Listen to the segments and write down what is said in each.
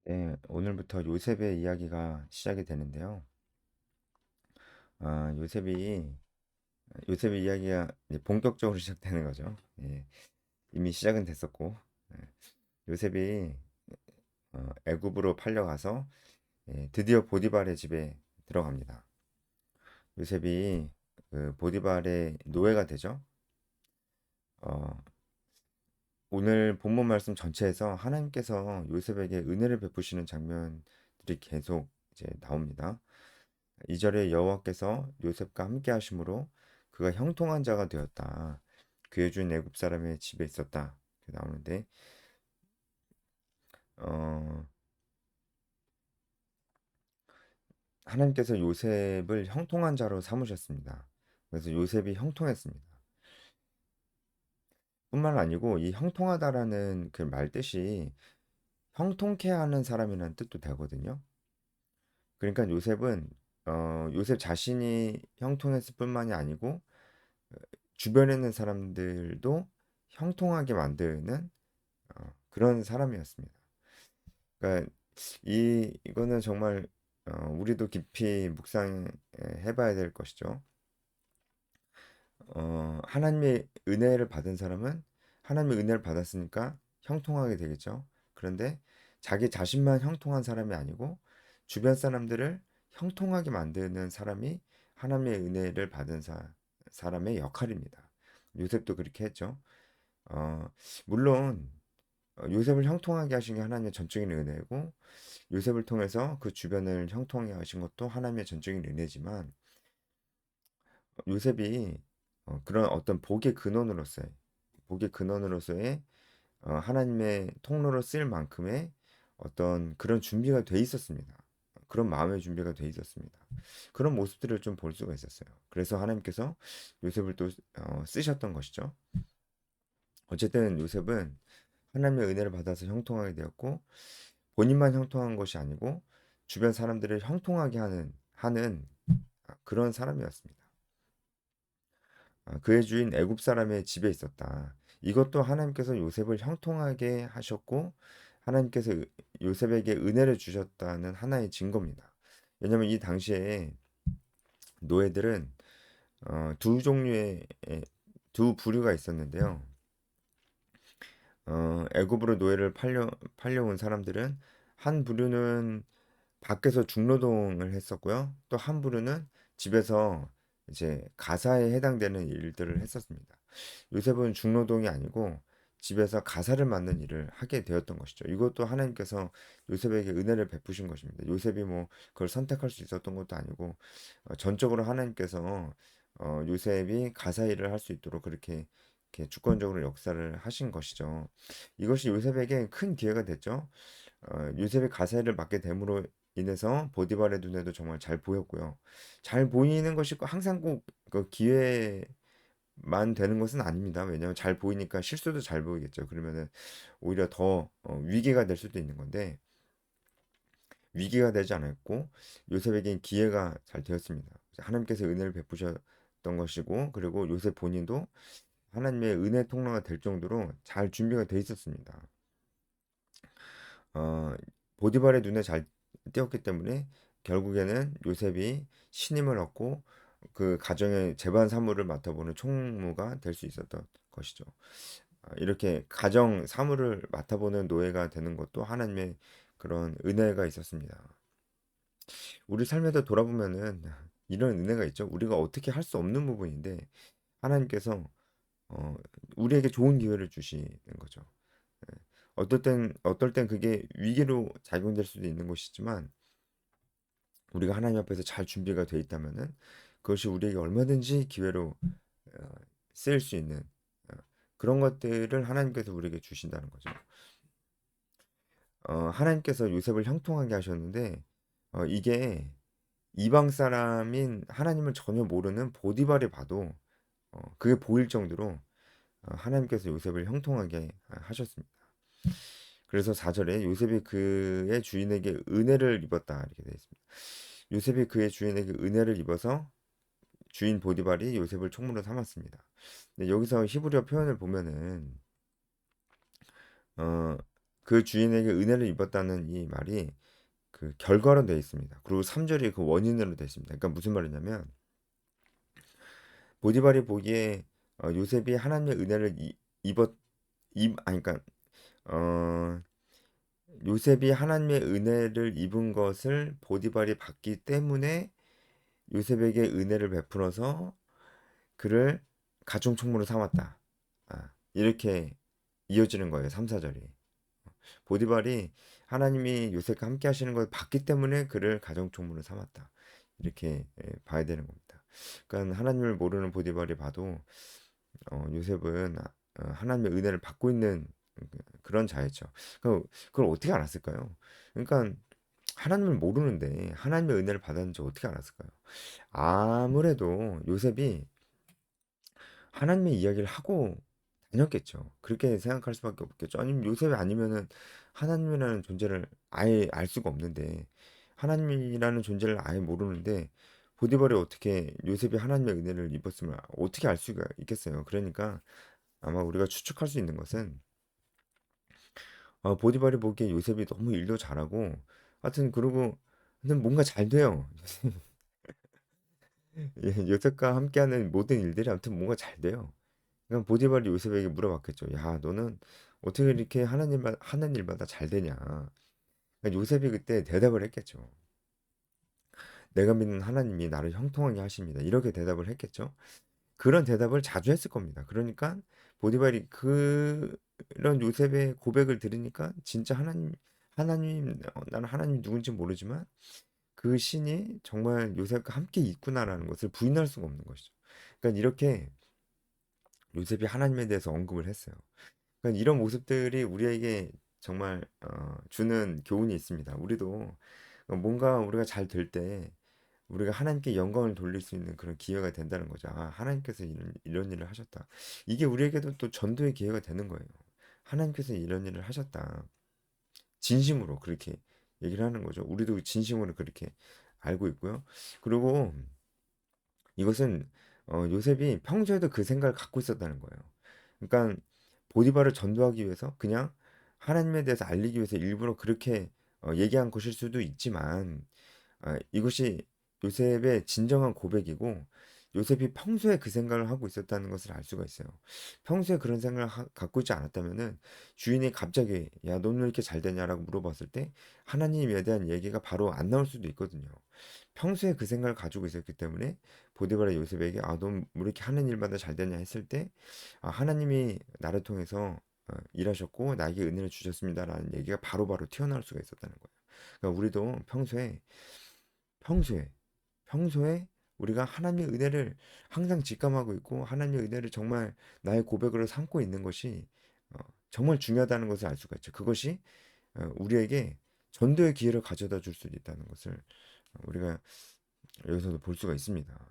네, 오늘부터 요셉의 이야기가 시작이 되는데요. 아, 요셉의 이야기가 이제 본격적으로 시작되는 거죠. 예, 이미 시작은 됐었고, 예, 요셉이 애굽으로 팔려가서 드디어 보디발의 집에 들어갑니다. 요셉이 그 보디발의 노예가 되죠. 어, 오늘 본문 말씀 전체에서 하나님께서 요셉에게 은혜를 베푸시는 장면들이 계속 이제 나옵니다. 2절에 여호와께서 요셉과 함께 하심으로 그가 형통한 자가 되었다. 그의 준 애굽 사람의 집에 있었다. 이렇게 나오는데 어, 하나님께서 요셉을 형통한 자로 삼으셨습니다. 그래서 요셉이 형통했습니다. 뿐만 아니고 이 형통하다라는 그 말 뜻이 형통케 하는 사람이라는 뜻도 되거든요. 그러니까 요셉 자신이 형통했을 뿐만이 아니고 주변에 있는 사람들도 형통하게 만드는 그런 사람이었습니다. 그러니까 이거는 정말 우리도 깊이 묵상해 봐야 될 것이죠. 하나님의 은혜를 받은 사람은 하나님의 은혜를 받았으니까 형통하게 되겠죠. 그런데 자기 자신만 형통한 사람이 아니고 주변 사람들을 형통하게 만드는 사람이 하나님의 은혜를 받은 사람의 역할입니다. 요셉도 그렇게 했죠. 어, 물론 요셉을 형통하게 하신 게 하나님의 전적인 은혜고 요셉을 통해서 그 주변을 형통하게 하신 것도 하나님의 전적인 은혜지만 요셉이 그런 어떤 복의 근원으로서의 하나님의 통로로 쓸 만큼의 어떤 그런 준비가 돼 있었습니다. 그런 마음의 준비가 돼 있었습니다. 그런 모습들을 좀 볼 수가 있었어요. 그래서 하나님께서 요셉을 또 쓰셨던 것이죠. 어쨌든 요셉은 하나님의 은혜를 받아서 형통하게 되었고 본인만 형통한 것이 아니고 주변 사람들을 형통하게 하는 그런 사람이었습니다. 그의 주인 애굽 사람의 집에 있었다. 이것도 하나님께서 요셉을 형통하게 하셨고 하나님께서 요셉에게 은혜를 주셨다는 하나의 증거입니다. 왜냐하면 이 당시에 노예들은 두 종류의 두 부류가 있었는데요. 애굽으로 노예를 팔려온 사람들은 한 부류는 밖에서 중노동을 했었고요. 또 한 부류는 집에서 이제 가사에 해당되는 일들을 했었습니다. 요셉은 중노동이 아니고 집에서 가사를 맡는 일을 하게 되었던 것이죠. 이것도 하나님께서 요셉에게 은혜를 베푸신 것입니다. 요셉이 뭐 그걸 선택할 수 있었던 것도 아니고 전적으로 하나님께서 요셉이 가사 일을 할 수 있도록 이렇게 주권적으로 역사를 하신 것이죠. 이것이 요셉에게 큰 기회가 됐죠. 요셉이 가사일을 맡게 됨으로 인해서 보디발의 눈에도 정말 잘 보였고요. 잘 보이는 것이 항상 꼭 그 기회만 되는 것은 아닙니다. 왜냐하면 잘 보이니까 실수도 잘 보이겠죠. 그러면은 오히려 더 위기가 될 수도 있는 건데 위기가 되지 않았고 요셉에겐 기회가 잘 되었습니다. 하나님께서 은혜를 베푸셨던 것이고 그리고 요셉 본인도 하나님의 은혜 통로가 될 정도로 잘 준비가 돼 있었습니다. 어, 보디발의 눈에 잘 띄었기 때문에 결국에는 요셉이 신임을 얻고 그 가정의 재반 사무를 맡아보는 총무가 될 수 있었던 것이죠. 이렇게 가정 사무를 맡아보는 노예가 되는 것도 하나님의 그런 은혜가 있었습니다. 우리 삶에도 돌아보면은 이런 은혜가 있죠. 우리가 어떻게 할 수 없는 부분인데 하나님께서 어, 우리에게 좋은 기회를 주시는 거죠. 어떨 땐 그게 위기로 작용될 수도 있는 것이지만 우리가 하나님 앞에서 잘 준비가 돼 있다면은 그것이 우리에게 얼마든지 기회로 어, 쓰일 수 있는 어, 그런 것들을 하나님께서 우리에게 주신다는 거죠. 하나님께서 요셉을 형통하게 하셨는데 이게 이방 사람인 하나님을 전혀 모르는 보디발이 봐도 그게 보일 정도로 하나님께서 요셉을 형통하게 하셨습니다. 그래서 4절에 요셉이 그의 주인에게 은혜를 입었다 이렇게 되어 있습니다. 요셉이 그의 주인에게 은혜를 입어서 주인 보디발이 요셉을 총무로 삼았습니다. 근데 여기서 히브리어 표현을 보면은 어, 그 주인에게 은혜를 입었다는 이 말이 그 결과로 되어 있습니다. 그리고 3절이 그 원인으로 되어 있습니다. 그러니까 무슨 말이냐면 보디발이 보기에 요셉이 하나님의 은혜를 입었 아니 그러니까 어 요셉이 하나님의 은혜를 입은 것을 보디발이 봤기 때문에 요셉에게 은혜를 베풀어서 그를 가중 총무로 삼았다. 이렇게 이어지는 거예요. 3, 4절이. 보디발이 하나님이 요셉과 함께 하시는 걸 봤기 때문에 그를 가정 총무로 삼았다. 이렇게 봐야 되는 겁니다. 그러니까 하나님을 모르는 보디발이 봐도 요셉은 하나님의 은혜를 받고 있는 그런 자였죠. 그걸 어떻게 알았을까요? 그러니까 하나님을 모르는데 하나님의 은혜를 받았는지 어떻게 알았을까요? 아무래도 요셉이 하나님의 이야기를 하고 다녔겠죠. 그렇게 생각할 수밖에 없겠죠. 아니면 요셉이 아니면은 하나님이라는 존재를 아예 알 수가 없는데 하나님이라는 존재를 아예 모르는데 보디발이 어떻게 요셉이 하나님의 은혜를 입었으면 어떻게 알 수가 있겠어요. 그러니까 아마 우리가 추측할 수 있는 것은 보디발이 보기에 요셉이 너무 일도 잘하고 하여튼 그러고 하여튼 뭔가 잘 돼요. 예, 요셉과 함께하는 모든 일들이 아무튼 뭔가 잘 돼요. 그냥 보디발이 요셉에게 물어봤겠죠. 야, 너는 어떻게 이렇게 하는 일마다 잘 되냐? 그러니까 요셉이 그때 대답을 했겠죠. 내가 믿는 하나님이 나를 형통하게 하십니다. 이렇게 대답을 했겠죠. 그런 대답을 자주 했을 겁니다. 그러니까 보디발이 그런 요셉의 고백을 들으니까 진짜 하나님, 나는 하나님 누군지 모르지만 그 신이 정말 요셉과 함께 있구나라는 것을 부인할 수가 없는 것이죠. 그러니까 이렇게 요셉이 하나님에 대해서 언급을 했어요. 그러니까 이런 모습들이 우리에게 정말 주는 교훈이 있습니다. 우리도 뭔가 우리가 잘 될 때 우리가 하나님께 영광을 돌릴 수 있는 그런 기회가 된다는 거죠. 하나님께서 이런 일을 하셨다. 이게 우리에게도 또 전도의 기회가 되는 거예요. 하나님께서 이런 일을 하셨다. 진심으로 그렇게 얘기를 하는 거죠. 우리도 진심으로 그렇게 알고 있고요. 그리고 이것은 요셉이 평소에도 그 생각을 갖고 있었다는 거예요. 그러니까 보디발을 전도하기 위해서 그냥 하나님에 대해서 알리기 위해서 일부러 그렇게 얘기한 것일 수도 있지만 이것이 요셉의 진정한 고백이고 요셉이 평소에 그 생각을 하고 있었다는 것을 알 수가 있어요. 평소에 그런 생각을 갖고 있지 않았다면은 주인이 갑자기 야, 너는 왜 이렇게 잘 되냐라고 물어봤을 때 하나님에 대한 얘기가 바로 안 나올 수도 있거든요. 평소에 그 생각을 가지고 있었기 때문에 보디발의 요셉에게 넌 왜 이렇게 하는 일마다 잘 되냐 했을 때 하나님이 나를 통해서 일하셨고 나에게 은혜를 주셨습니다라는 얘기가 바로바로 튀어나올 수가 있었다는 거예요. 그러니까 우리도 평소에 평소에 우리가 하나님의 은혜를 항상 직감하고 있고 하나님의 은혜를 정말 나의 고백으로 삼고 있는 것이 정말 중요하다는 것을 알 수가 있죠. 그것이 우리에게 전도의 기회를 가져다 줄 수 있다는 것을 우리가 여기서도 볼 수가 있습니다.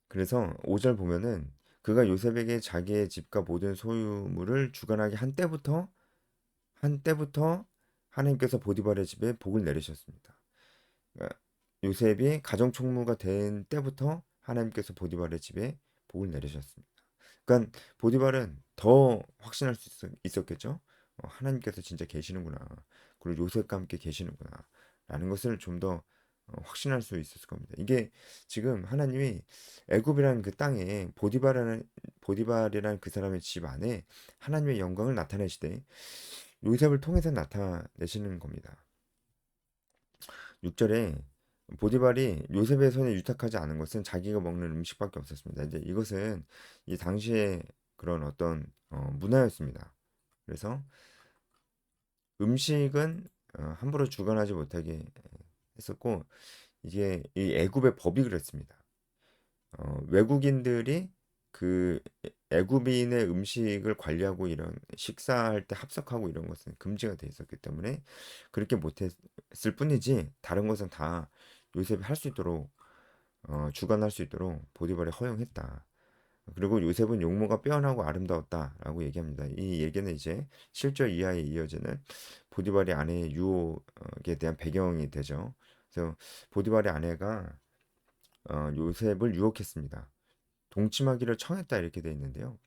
그래서 5절 보면은 그가 요셉에게 자기의 집과 모든 소유물을 주관하게 한 때부터 하나님께서 보디발의 집에 복을 내리셨습니다. 그러니까 요셉이 가정 총무가 된 때부터 하나님께서 보디발의 집에 복을 내리셨습니다. 그러니까 보디발은 더 확신할 수 있었겠죠. 하나님께서 진짜 계시는구나. 그리고 요셉과 함께 계시는구나. 라는 것을 좀 더 확신할 수 있었을 겁니다. 이게 지금 하나님이 애굽이라는 그 땅에 보디발이라는 그 사람의 집 안에 하나님의 영광을 나타내시되 요셉을 통해서 나타내시는 겁니다. 6절에 보디발이 요셉의 손에 유탁하지 않은 것은 자기가 먹는 음식밖에 없었습니다. 이제 이것은 이 당시에 그런 어떤 문화였습니다. 그래서 음식은 함부로 주관하지 못하게 했었고 이게 이 애굽의 법이 그랬습니다. 외국인들이 그 애굽인의 음식을 관리하고 이런 식사할 때 합석하고 이런 것은 금지가 돼 있었기 때문에 그렇게 못했을 뿐이지 다른 것은 다 요셉이 할 수 있도록 주관할 수 있도록 보디발이 허용했다. 그리고 요셉은 용모가 빼어나고 아름다웠다라고 얘기합니다. 이 얘기는 이제 7절 이하에 이어지는 보디발의 아내의 유혹에 대한 배경이 되죠. 그래서 보디발의 아내가 요셉을 유혹했습니다. 동침하기를 청했다 이렇게 돼 있는데요.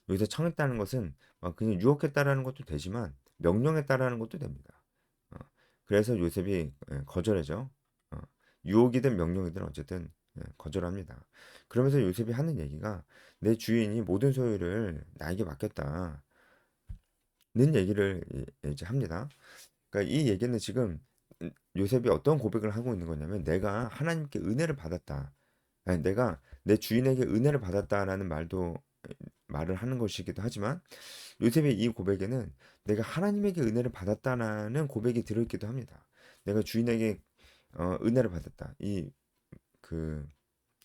여기서 청했다는 것은 그냥 유혹했다라는 것도 되지만 명령했다라는 것도 됩니다. 어, 그래서 요셉이 거절하죠. 어, 유혹이든 명령이든 어쨌든 거절합니다. 그러면서 요셉이 하는 얘기가 내 주인이 모든 소유를 나에게 맡겼다는 얘기를 이제 합니다. 그러니까 이 얘기는 지금 요셉이 어떤 고백을 하고 있는 거냐면 내가 하나님께 은혜를 받았다. 아니, 내가 내 주인에게 은혜를 받았다라는 말을 하는 것이기도 하지만 요셉의 이 고백에는 내가 하나님에게 은혜를 받았다라는 고백이 들어있기도 합니다. 내가 주인에게 은혜를 받았다. 그,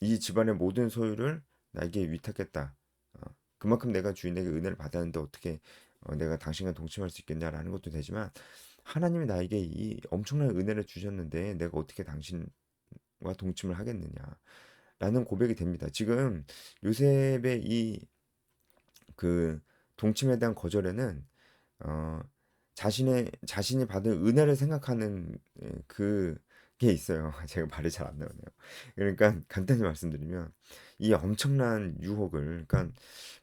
이 집안의 모든 소유를 나에게 위탁했다. 어, 그만큼 내가 주인에게 은혜를 받았는데 어떻게 내가 당신과 동침할 수 있겠냐라는 것도 되지만 하나님이 나에게 이 엄청난 은혜를 주셨는데 내가 어떻게 당신과 동침을 하겠느냐라는 고백이 됩니다. 지금 요셉의 그 동침에 대한 거절에는 어, 자신이 받은 은혜를 생각하는 그게 있어요. 제가 말이 잘 안 나오네요. 그러니까 간단히 말씀드리면 이 엄청난 유혹을, 그러니까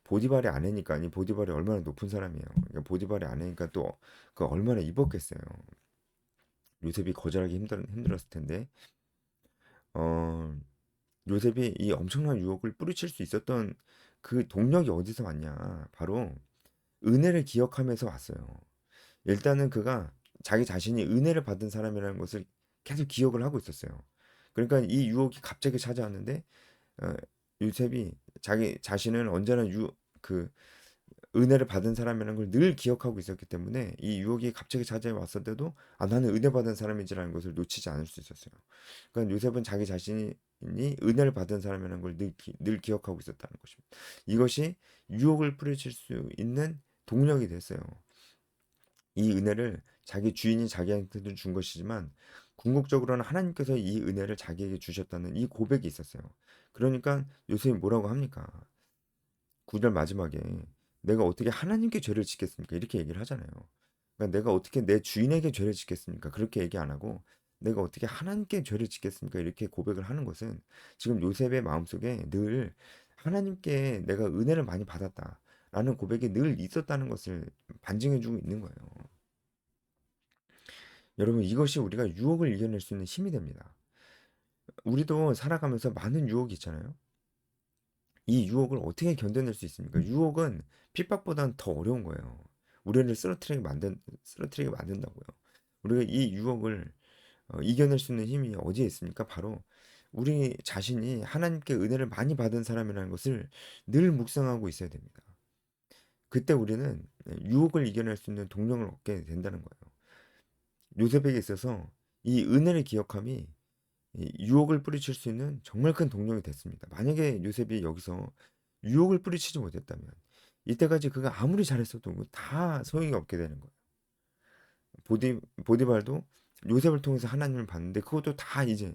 보디발의 아내니까, 이 보디발이 얼마나 높은 사람이에요. 그러니까 보디발의 아내니까 또 그 얼마나 입었겠어요. 요셉이 거절하기 힘들었을 텐데, 어, 요셉이 이 엄청난 유혹을 뿌리칠 수 있었던 그 동력이 어디서 왔냐? 바로 은혜를 기억하면서 왔어요. 일단은 그가 자기 자신이 은혜를 받은 사람이라는 것을 계속 기억을 하고 있었어요. 그러니까 이 유혹이 갑자기 찾아왔는데 어, 요셉이 자기 자신은 언제나 그 은혜를 받은 사람이라는 걸 늘 기억하고 있었기 때문에 이 유혹이 갑자기 찾아왔을 때도 나는 은혜 받은 사람이지라는 것을 놓치지 않을 수 있었어요. 그러니까 요셉은 자기 자신이 은혜를 받은 사람이라는 걸 늘 기억하고 있었다는 것입니다. 이것이 유혹을 뿌리칠 수 있는 동력이 됐어요. 이 은혜를 자기 주인이 자기한테도 준 것이지만 궁극적으로는 하나님께서 이 은혜를 자기에게 주셨다는 이 고백이 있었어요. 그러니까 요셉이 뭐라고 합니까? 9절 마지막에 내가 어떻게 하나님께 죄를 짓겠습니까? 이렇게 얘기를 하잖아요. 그러니까 내가 어떻게 내 주인에게 죄를 짓겠습니까? 그렇게 얘기 안 하고 내가 어떻게 하나님께 죄를 짓겠습니까? 이렇게 고백을 하는 것은 지금 요셉의 마음속에 늘 하나님께 내가 은혜를 많이 받았다라는 고백이 늘 있었다는 것을 반증해주고 있는 거예요. 여러분, 이것이 우리가 유혹을 이겨낼 수 있는 힘이 됩니다. 우리도 살아가면서 많은 유혹이 있잖아요. 이 유혹을 어떻게 견뎌낼 수 있습니까? 유혹은 핍박보다는 더 어려운 거예요. 우리를 쓰러뜨리게 만든다고요. 우리가 이 유혹을 이겨낼 수 있는 힘이 어디에 있습니까? 바로 우리 자신이 하나님께 은혜를 많이 받은 사람이라는 것을 늘 묵상하고 있어야 됩니다. 그때 우리는 유혹을 이겨낼 수 있는 동력을 얻게 된다는 거예요. 요셉에게 있어서 이 은혜를 기억함이 이 유혹을 뿌리칠 수 있는 정말 큰 동력이 됐습니다. 만약에 요셉이 여기서 유혹을 뿌리치지 못했다면 이때까지 그가 아무리 잘했어도 다 소용이 없게 되는 거예요. 보디발도 요셉을 통해서 하나님을 봤는데 그것도 다 이제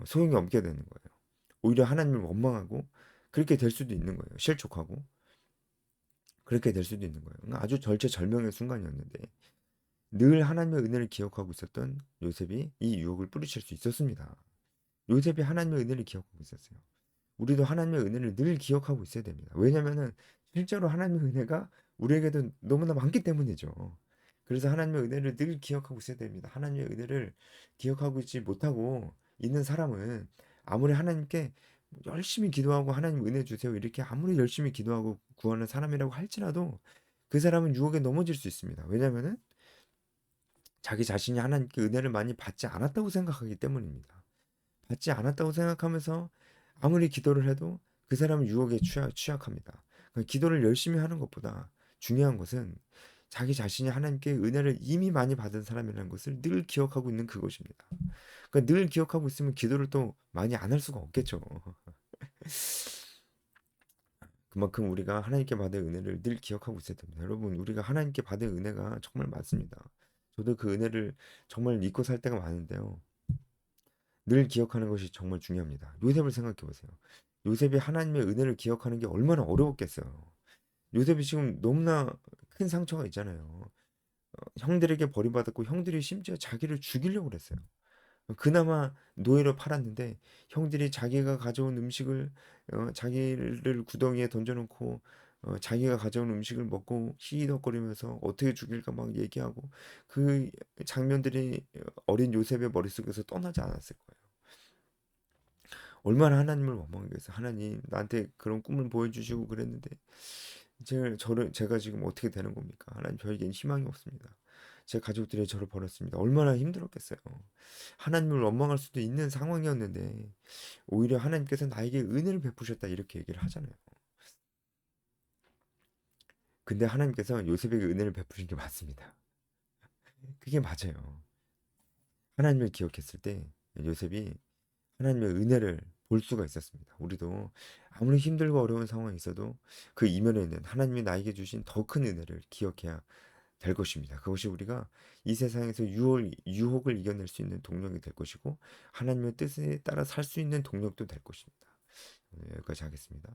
소용이 없게 되는 거예요. 오히려 하나님을 원망하고 그렇게 될 수도 있는 거예요. 실족하고 그렇게 될 수도 있는 거예요. 그러니까 아주 절체절명의 순간이었는데 늘 하나님의 은혜를 기억하고 있었던 요셉이 이 유혹을 뿌리칠 수 있었습니다. 요셉이 하나님의 은혜를 기억하고 있었어요. 우리도 하나님의 은혜를 늘 기억하고 있어야 됩니다. 왜냐면은 실제로 하나님의 은혜가 우리에게도 너무나 많기 때문이죠. 그래서 하나님의 은혜를 늘 기억하고 있어야 됩니다. 하나님의 은혜를 기억하고 있지 못하고 있는 사람은 아무리 하나님께 열심히 기도하고 하나님 은혜 주세요. 이렇게 아무리 열심히 기도하고 구하는 사람이라고 할지라도 그 사람은 유혹에 넘어질 수 있습니다. 왜냐면은 자기 자신이 하나님께 은혜를 많이 받지 않았다고 생각하기 때문입니다. 받지 않았다고 생각하면서 아무리 기도를 해도 그 사람은 유혹에 취약합니다. 그러니까 기도를 열심히 하는 것보다 중요한 것은 자기 자신이 하나님께 은혜를 이미 많이 받은 사람이라는 것을 늘 기억하고 있는 그것입니다. 그러니까 늘 기억하고 있으면 기도를 또 많이 안 할 수가 없겠죠. 그만큼 우리가 하나님께 받은 은혜를 늘 기억하고 있어야 됩니다. 여러분, 우리가 하나님께 받은 은혜가 정말 많습니다. 저도 그 은혜를 정말 믿고 살 때가 많은데요. 늘 기억하는 것이 정말 중요합니다. 요셉을 생각해 보세요. 요셉이 하나님의 은혜를 기억하는 게 얼마나 어려웠겠어요. 요셉이 지금 너무나 큰 상처가 있잖아요. 형들에게 버림받았고 형들이 심지어 자기를 죽이려고 그랬어요. 그나마 노예로 팔았는데 형들이 자기가 가져온 음식을 자기를 구덩이에 던져놓고 자기가 가져온 음식을 먹고 희희덕거리면서 어떻게 죽일까 막 얘기하고 그 장면들이 어린 요셉의 머릿속에서 떠나지 않았을 거예요. 얼마나 하나님을 원망하겠어요. 하나님 나한테 그런 꿈을 보여주시고 그랬는데 제가 지금 어떻게 되는 겁니까? 하나님 저에겐 희망이 없습니다. 제 가족들이 저를 버렸습니다. 얼마나 힘들었겠어요. 하나님을 원망할 수도 있는 상황이었는데 오히려 하나님께서 나에게 은혜를 베푸셨다 이렇게 얘기를 하잖아요. 근데 하나님께서 요셉에게 은혜를 베푸신 게 맞습니다. 그게 맞아요. 하나님을 기억했을 때 요셉이 하나님의 은혜를 볼 수가 있었습니다. 우리도 아무리 힘들고 어려운 상황이 있어도 그 이면에 있는 하나님이 나에게 주신 더 큰 은혜를 기억해야 될 것입니다. 그것이 우리가 이 세상에서 유혹을 이겨낼 수 있는 동력이 될 것이고 하나님의 뜻에 따라 살 수 있는 동력도 될 것입니다. 오늘 여기까지 하겠습니다.